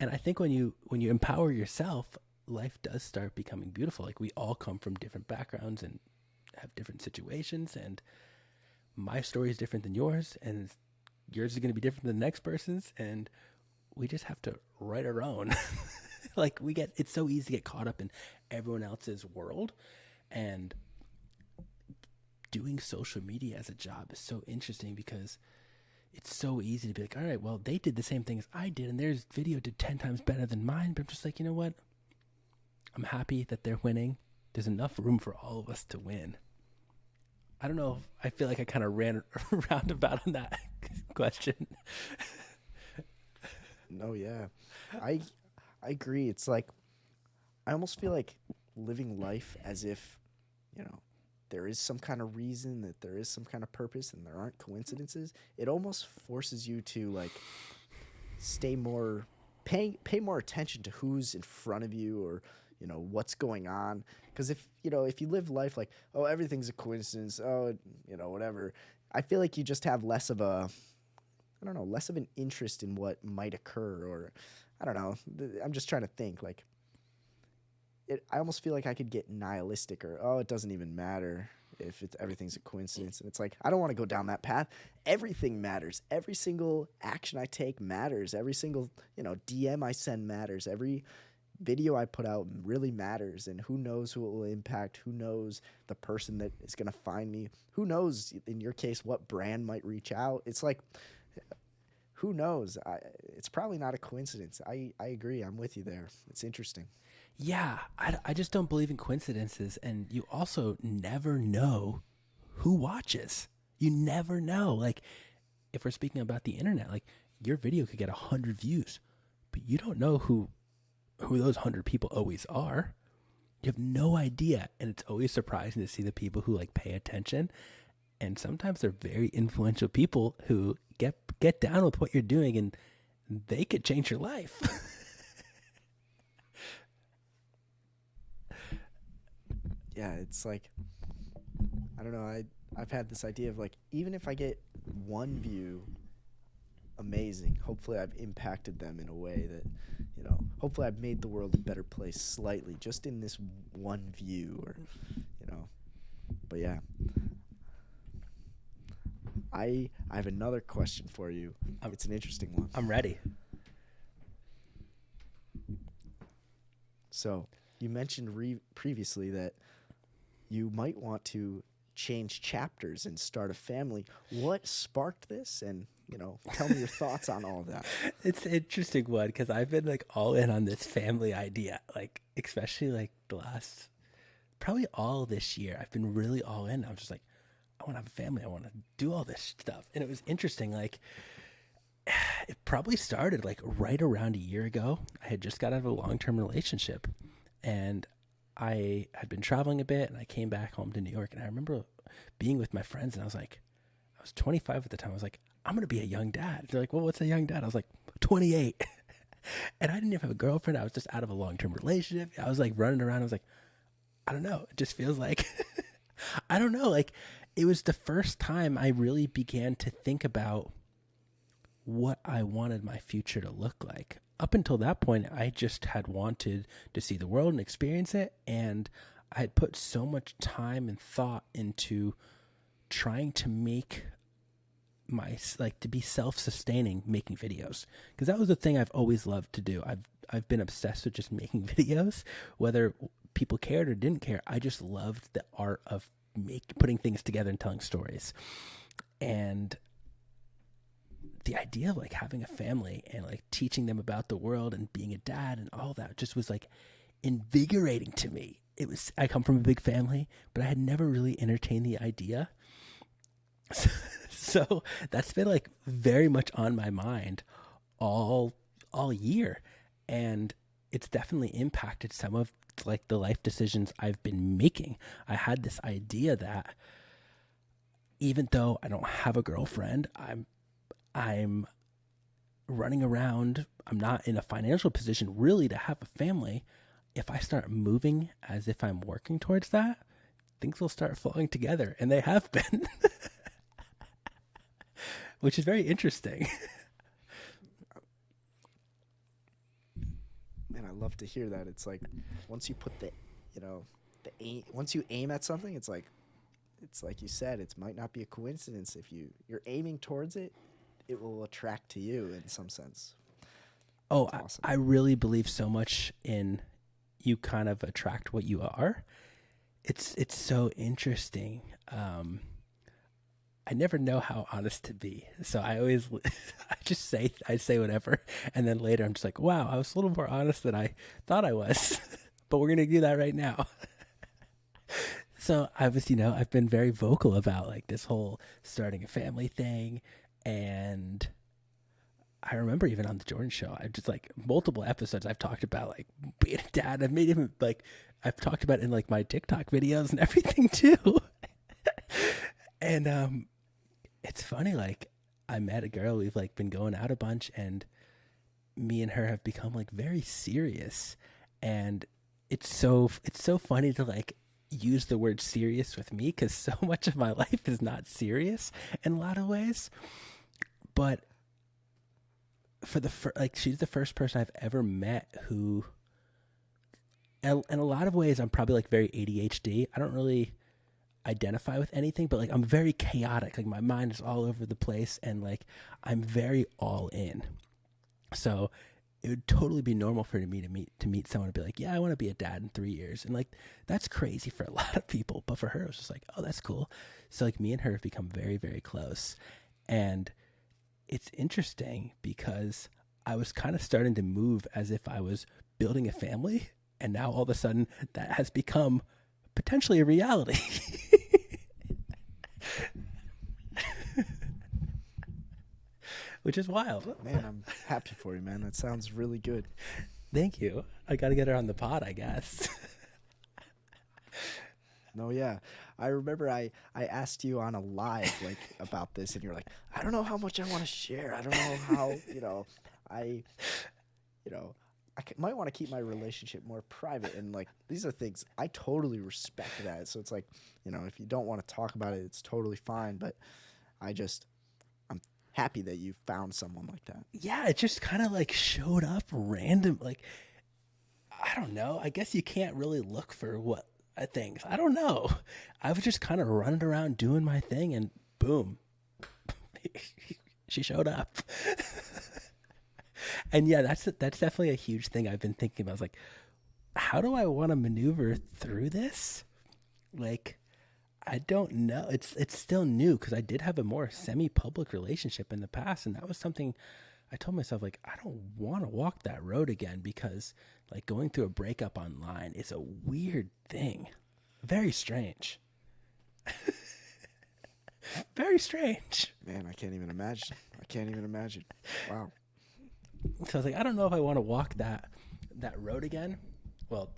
And I think when you empower yourself, life does start becoming beautiful. Like, we all come from different backgrounds and have different situations, and my story is different than yours, and yours is going to be different than the next person's, and we just have to write our own. Like, it's so easy to get caught up in everyone else's world, and doing social media as a job is so interesting because it's so easy to be like, all right, well, they did the same thing as I did, and their video did 10 times better than mine. But I'm just like, you know what? I'm happy that they're winning. There's enough room for all of us to win. I don't know. I feel like I kind of ran roundabout on that question.
No, yeah. I agree. It's like, I almost feel like living life as if, there is some kind of reason, that there is some kind of purpose, and there aren't coincidences. It almost forces you to like pay more attention to who's in front of you, or what's going on. Because if you live life like, oh, everything's a coincidence, oh, whatever, I feel like you just have less of an interest in what might occur. Or I don't know, I'm just trying to think. Like, I almost feel like I could get nihilistic, or, oh, it doesn't even matter if everything's a coincidence. And it's like, I don't want to go down that path. Everything matters. Every single action I take matters. Every single, DM I send matters. Every video I put out really matters. And who knows who it will impact? Who knows the person that is going to find me? Who knows, in your case, what brand might reach out? It's like, who knows? It's probably not a coincidence. I agree. I'm with you there. It's interesting.
Yeah, I just don't believe in coincidences. And you also never know who watches. You never know. Like, if we're speaking about the internet, like, your video could get 100 views, but you don't know who those 100 people always are. You have no idea. And it's always surprising to see the people who like pay attention. And sometimes they're very influential people who get down with what you're doing, and they could change your life.
Yeah, it's like, I don't know, I've had this idea of like, even if I get one view, amazing. Hopefully I've impacted them in a way that, hopefully I've made the world a better place slightly, just in this one view, or, but yeah. I have another question for you. It's an interesting one.
I'm ready.
So, you mentioned previously that you might want to change chapters and start a family. What sparked this? And, tell me your thoughts on all of that.
It's an interesting one because I've been like all in on this family idea, like especially like the last, probably all this year. I've been really all in. I'm just like, I want to have a family. I want to do all this stuff. And it was interesting. Like, it probably started like right around a year ago. I had just got out of a long-term relationship, and I had been traveling a bit, and I came back home to New York, and I remember being with my friends, and I was 25 at the time. I was like, I'm going to be a young dad. They're like, well, what's a young dad? I was like, 28. And I didn't even have a girlfriend. I was just out of a long-term relationship. I was like running around. I was like, I don't know. It just feels like, I don't know. Like, it was the first time I really began to think about what I wanted my future to look like. Up until that point, I just had wanted to see the world and experience it. And I had put so much time and thought into trying to make to be self-sustaining, making videos. Because that was the thing I've always loved to do. I've been obsessed with just making videos, whether people cared or didn't care. I just loved the art of putting things together and telling stories. And the idea of like having a family and like teaching them about the world and being a dad and all that just was like invigorating to me. I come from a big family, but I had never really entertained the idea. So that's been like very much on my mind all year. And it's definitely impacted some of like the life decisions I've been making. I had this idea that even though I don't have a girlfriend, I'm running around, I'm not in a financial position really to have a family. If I start moving as if I'm working towards that, things will start falling together, and they have been. which is very interesting.
Man, I love to hear that. It's like once you put the, the aim, once you aim at something, it's like you said, it might not be a coincidence. If you're aiming towards it, it will attract to you in some sense.
Oh,
Awesome.
I really believe so much in you kind of attract what you are. It's so interesting. I never know how honest to be. So I always, I say whatever. And then later I'm just like, wow, I was a little more honest than I thought I was, but we're going to do that right now. So I was, I've been very vocal about like this whole starting a family thing. And I remember even on the Jordan show, I just like multiple episodes I've talked about like being a dad. I've made him like, I've talked about it in like my TikTok videos and everything too. And it's funny, like I met a girl, we've like been going out a bunch, and me and her have become like very serious. And it's so funny to like use the word serious with me, because so much of my life is not serious in a lot of ways. But for she's the first person I've ever met who, in a lot of ways, I'm probably like very ADHD. I don't really identify with anything, but like I'm very chaotic. Like my mind is all over the place, and like I'm very all in. So it would totally be normal for me to meet someone and be like, yeah, I want to be a dad in 3 years. And like, that's crazy for a lot of people. But for her, it was just like, oh, that's cool. So like me and her have become very, very close. And it's interesting because I was kind of starting to move as if I was building a family. And now all of a sudden that has become potentially a reality. Which is wild.
Man, I'm happy for you, man. That sounds really good.
Thank you. I got to get her on the pod, I guess.
No, yeah. I remember I asked you on a live like about this, and you're like, I don't know how much I want to share. I don't know how, I might want to keep my relationship more private. And like, these are things I totally respect that. So it's like, if you don't want to talk about it, it's totally fine. But I'm happy that you found someone like that.
Yeah, it just kind of like showed up random. Like, I don't know. I guess you can't really look for what things. I don't know. I was just kind of running around doing my thing, and boom, she showed up. And yeah, that's definitely a huge thing I've been thinking about. I was like, how do I want to maneuver through this? Like, I don't know. It's still new, because I did have a more semi-public relationship in the past, and that was something I told myself, like, I don't want to walk that road again, because like going through a breakup online is a weird thing. Very strange. Very strange.
Man, I can't even imagine. Wow.
So I was like, I don't know if I want to walk that road again. Well,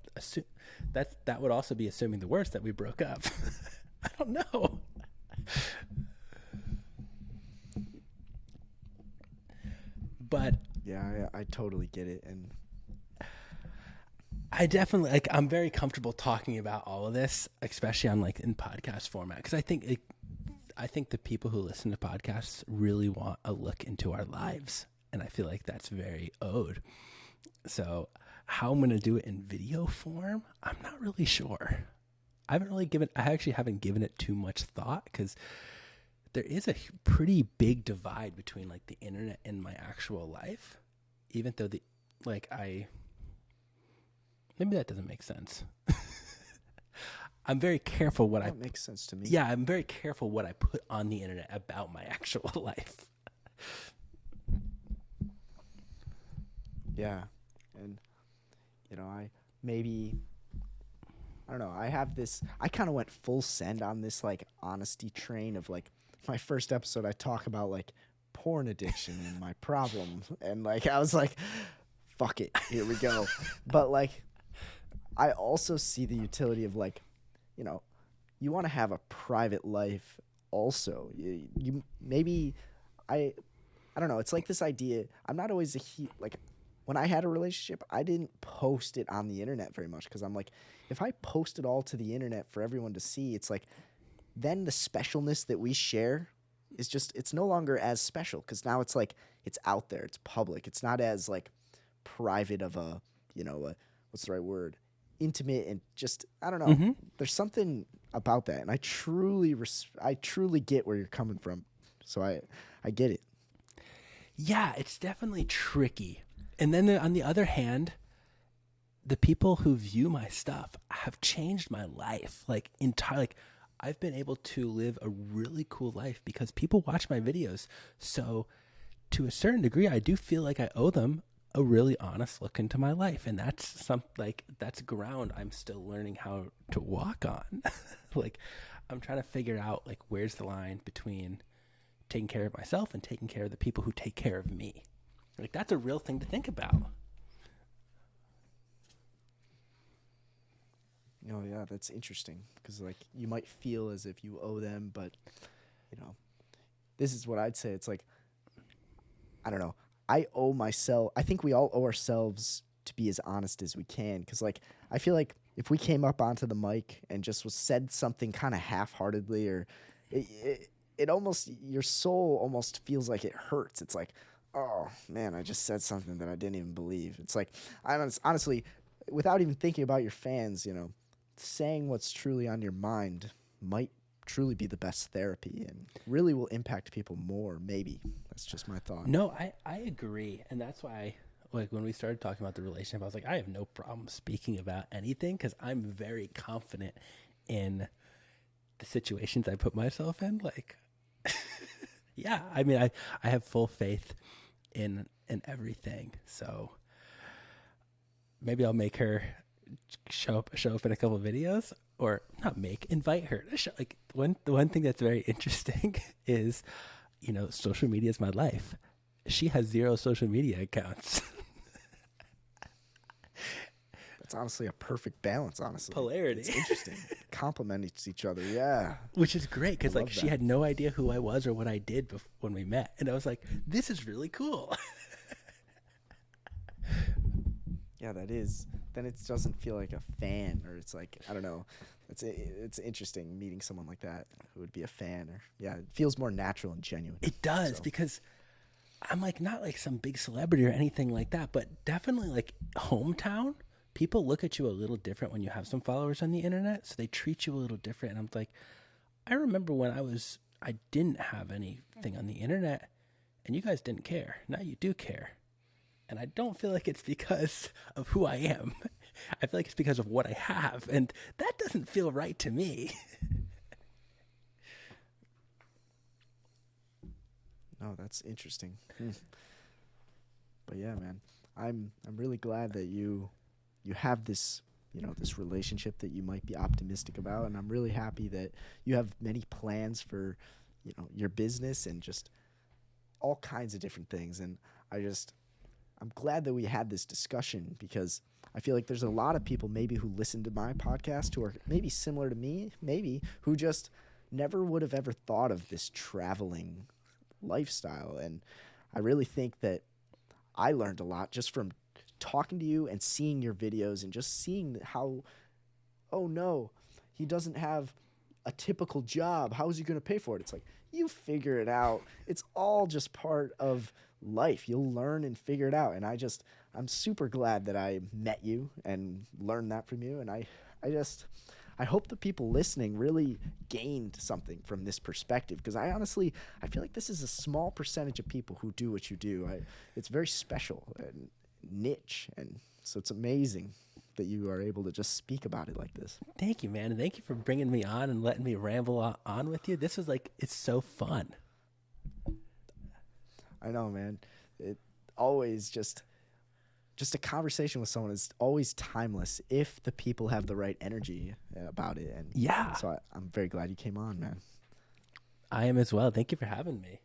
that would also be assuming the worst, that we broke up. I don't know. But
yeah, I totally get it. And
I definitely, like, I'm very comfortable talking about all of this, especially on like in podcast format, because I think the people who listen to podcasts really want a look into our lives, and I feel like that's very owed. So how I'm going to do it in video form, I'm not really sure. I actually haven't given it too much thought, because there is a pretty big divide between like the internet and my actual life, even though maybe that doesn't make sense. I'm very careful what
that makes sense to me.
Yeah, I'm very careful what I put on the internet about my actual life.
Yeah. And I don't know, I kind of went full send on this like honesty train of like my first episode. I talk about like porn addiction and my problem, and like I was like, fuck it, here we go. But like, I also see the utility of like, you want to have a private life also. You maybe, I don't know, it's like this idea. I'm not always like, when I had a relationship, I didn't post it on the internet very much, because I'm like, if I post it all to the internet for everyone to see, it's like, then the specialness that we share is just, it's no longer as special because now it's like, it's out there, it's public. It's not as like private of a, what's the right word? Intimate and just, I don't know.
Mm-hmm.
There's something about that. And I truly get where you're coming from. So I get it.
Yeah, it's definitely tricky. And then on the other hand, the people who view my stuff have changed my life. Like entirely, like I've been able to live a really cool life because people watch my videos. So to a certain degree, I do feel like I owe them a really honest look into my life. And that's that's ground I'm still learning how to walk on. Like I'm trying to figure out like, where's the line between taking care of myself and taking care of the people who take care of me. Like that's a real thing to think about.
Oh yeah, that's interesting because like you might feel as if you owe them, but this is what I'd say. It's like, I don't know. I owe myself. I think we all owe ourselves to be as honest as we can because like I feel like if we came up onto the mic and just said something kind of half-heartedly or it almost, your soul almost feels like it hurts. It's like, oh man, I just said something that I didn't even believe. It's like, honestly, without even thinking about your fans, saying what's truly on your mind might truly be the best therapy and really will impact people more. Maybe that's just my thought.
No, I agree. And that's why, like when we started talking about the relationship, I was like, I have no problem speaking about anything because I'm very confident in the situations I put myself in. Like, yeah, I mean, I have full faith in everything. So maybe I'll make her show up in a couple of videos, or invite her to show. Like the one thing that's very interesting is, social media is my life. She has 0 social media accounts.
That's honestly a perfect balance, honestly.
Polarity.
It's interesting. Complement each other, yeah.
Which is great because like she
that.
had no idea who I was or what I did when we met, and I was like, "This is really cool."
Yeah, that is. Then it doesn't feel like a fan, or it's like, I don't know. It's interesting meeting someone like that who would be a fan, or yeah, it feels more natural and genuine.
It does because I'm like not like some big celebrity or anything like that, but definitely like hometown. People look at you a little different when you have some followers on the internet, so they treat you a little different. And I'm like, I remember when I didn't have anything on the internet, and you guys didn't care. Now you do care. And I don't feel like it's because of who I am. I feel like it's because of what I have. And that doesn't feel right to me.
No, that's interesting. But yeah, man, I'm really glad that you have this, this relationship that you might be optimistic about. And I'm really happy that you have many plans for, your business and just all kinds of different things. And I'm glad that we had this discussion because I feel like there's a lot of people maybe who listen to my podcast who are maybe similar to me, maybe who just never would have ever thought of this traveling lifestyle. And I really think that I learned a lot just from talking to you and seeing your videos and just seeing how, oh no, he doesn't have a typical job. How is he going to pay for it? It's like, you figure it out. It's all just part of life. You'll learn and figure it out. And I'm super glad that I met you and learned that from you. And I hope the people listening really gained something from this perspective because I feel like this is a small percentage of people who do what you do. It's very special and niche, and so it's amazing that you are able to just speak about it like this.
Thank you, man. And thank you for bringing me on and letting me ramble on with you. This was like, it's so fun.
I know, man. It always just a conversation with someone is always timeless if the people have the right energy about it. And
yeah,
so I'm very glad you came on, man.
I am as well. Thank you for having me.